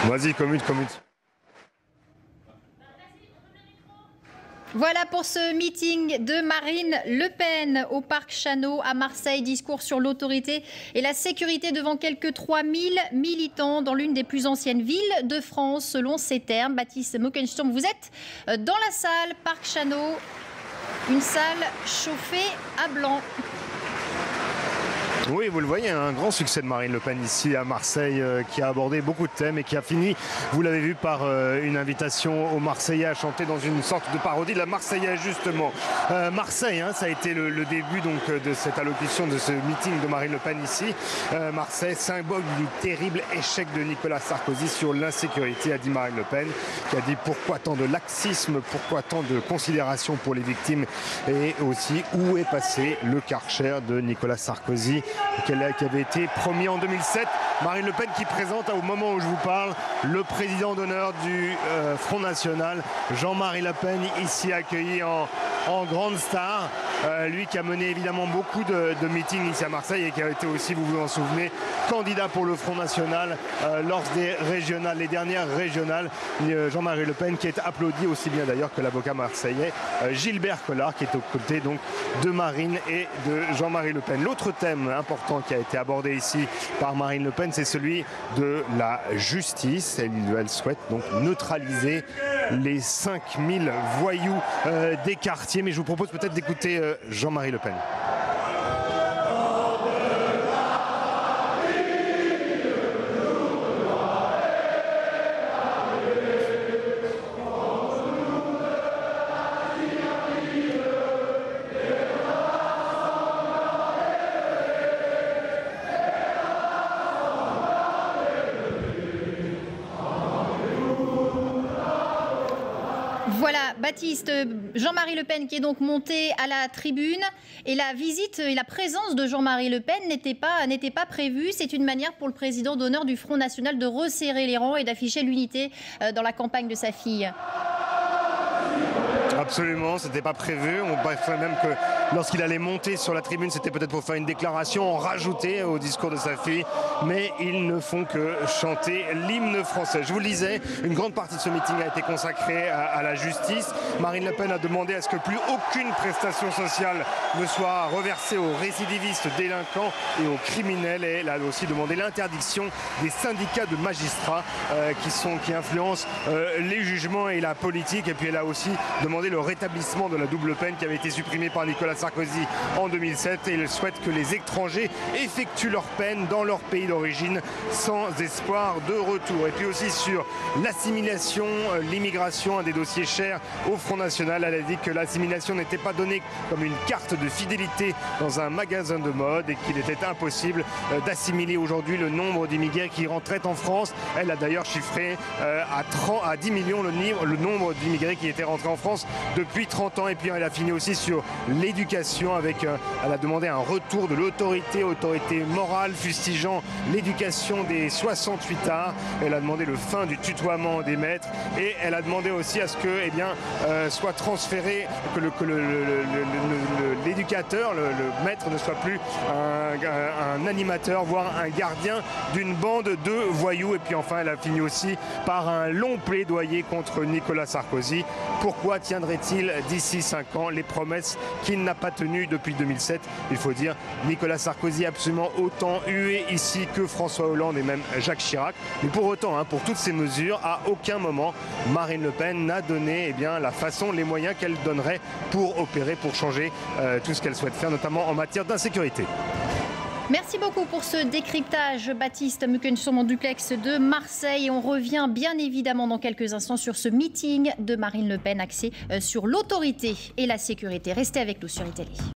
Vas-y, commute. Voilà pour ce meeting de Marine Le Pen au Parc Chano à Marseille. Discours sur l'autorité et la sécurité devant quelques 3000 militants dans l'une des plus anciennes villes de France, selon ses termes. Baptiste Mockensturm, vous êtes dans la salle Parc Chano, une salle chauffée à blanc. Oui, vous le voyez, un grand succès de Marine Le Pen ici à Marseille qui a abordé beaucoup de thèmes et qui a fini, vous l'avez vu, par une invitation aux Marseillais à chanter dans une sorte de parodie de la Marseillaise justement. Marseille, ça a été le début donc de cette allocution, de ce meeting de Marine Le Pen ici. Marseille, symbole du terrible échec de Nicolas Sarkozy sur l'insécurité, a dit Marine Le Pen, qui a dit pourquoi tant de laxisme, pourquoi tant de considération pour les victimes, et aussi où est passé le Karcher de Nicolas Sarkozy, qui avait été promis en 2007. Marine Le Pen qui présente au moment où je vous parle le président d'honneur du Front National, Jean-Marie Le Pen, ici accueilli en grande star. Lui qui a mené évidemment beaucoup de meetings ici à Marseille et qui a été aussi, vous vous en souvenez, candidat pour le Front National lors des régionales, les dernières régionales. Jean-Marie Le Pen qui est applaudi aussi bien d'ailleurs que l'avocat marseillais Gilbert Collard, qui est aux côtés donc de Marine et de Jean-Marie Le Pen. L'autre thème important qui a été abordé ici par Marine Le Pen, c'est celui de la justice. Elle souhaite donc neutraliser les 5000 voyous des quartiers. Mais je vous propose peut-être d'écouter Jean-Marie Le Pen. Voilà, Baptiste, Jean-Marie Le Pen qui est donc monté à la tribune, et la visite et la présence de Jean-Marie Le Pen n'était pas prévue. C'est une manière pour le président d'honneur du Front National de resserrer les rangs et d'afficher l'unité dans la campagne de sa fille. Absolument, c'était pas prévu. On pensait même que lorsqu'il allait monter sur la tribune, c'était peut-être pour faire une déclaration, en rajouter au discours de sa fille. Mais ils ne font que chanter l'hymne français. Je vous le disais, une grande partie de ce meeting a été consacrée à la justice. Marine Le Pen a demandé à ce que plus aucune prestation sociale ne soit reversée aux récidivistes délinquants et aux criminels. Et elle a aussi demandé l'interdiction des syndicats de magistrats qui influencent les jugements et la politique. Et puis elle a aussi demandé le rétablissement de la double peine qui avait été supprimée par Nicolas Sarkozy en 2007, et elle souhaite que les étrangers effectuent leur peine dans leur pays d'origine sans espoir de retour. Et puis aussi sur l'assimilation, l'immigration, un des dossiers chers au Front National. Elle a dit que l'assimilation n'était pas donnée comme une carte de fidélité dans un magasin de mode et qu'il était impossible d'assimiler aujourd'hui le nombre d'immigrés qui rentraient en France. Elle a d'ailleurs chiffré à 10 millions le nombre d'immigrés qui étaient rentrés en France depuis 30 ans. Et puis elle a fini aussi sur l'éducation elle a demandé un retour de l'autorité morale, fustigeant l'éducation des 68 arts. Elle a demandé le fin du tutoiement des maîtres, et elle a demandé aussi à ce que soit transféré, que l'éducateur, le maître, ne soit plus un animateur, voire un gardien d'une bande de voyous. Et puis enfin elle a fini aussi par un long plaidoyer contre Nicolas Sarkozy. Pourquoi tiendrait-il d'ici 5 ans les promesses qu'il n'a pas tenues depuis 2007? Il faut dire, Nicolas Sarkozy a absolument autant hué ici que François Hollande et même Jacques Chirac. Mais pour autant, pour toutes ces mesures, à aucun moment Marine Le Pen n'a donné la façon, les moyens qu'elle donnerait pour opérer, pour changer tout ce qu'elle souhaite faire, notamment en matière d'insécurité. Merci beaucoup pour ce décryptage, Baptiste Mockensturm en duplex de Marseille. Et on revient bien évidemment dans quelques instants sur ce meeting de Marine Le Pen axé sur l'autorité et la sécurité. Restez avec nous sur iTélé.